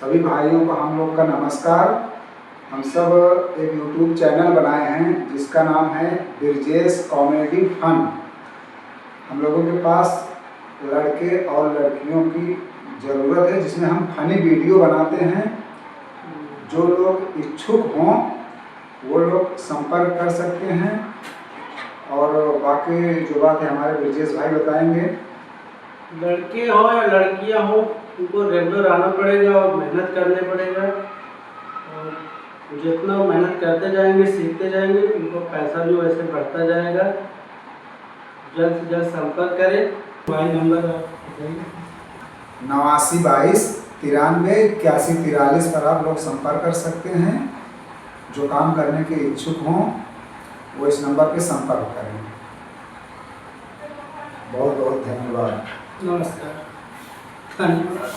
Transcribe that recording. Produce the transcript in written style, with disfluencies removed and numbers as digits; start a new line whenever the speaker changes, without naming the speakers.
सभी भाइयों को हम लोग का नमस्कार। हम सब एक यूट्यूब चैनल बनाए हैं जिसका नाम है ब्रिजेश कॉमेडी फन। हम लोगों के पास लड़के और लड़कियों की ज़रूरत है जिसमें हम फनी वीडियो बनाते हैं। जो लोग इच्छुक हों वो लोग संपर्क कर सकते हैं और बाकी जो बात है हमारे ब्रिजेश भाई बताएंगे।
लड़के हों या लड़कियां हों, उनको रेगुलर आना पड़ेगा और मेहनत करने पड़ेगा। और जितना मेहनत करते जाएंगे, सीखते जाएंगे, उनको पैसा भी वैसे बढ़ता जाएगा। जल्द से जल्द संपर्क करें। मोबाइल नंबर
8922938143 पर आप लोग संपर्क कर सकते हैं। जो काम करने के इच्छुक हों वो इस नंबर पे संपर्क करें। बहुत बहुत धन्यवाद।
नमस्कार, धन्यवाद।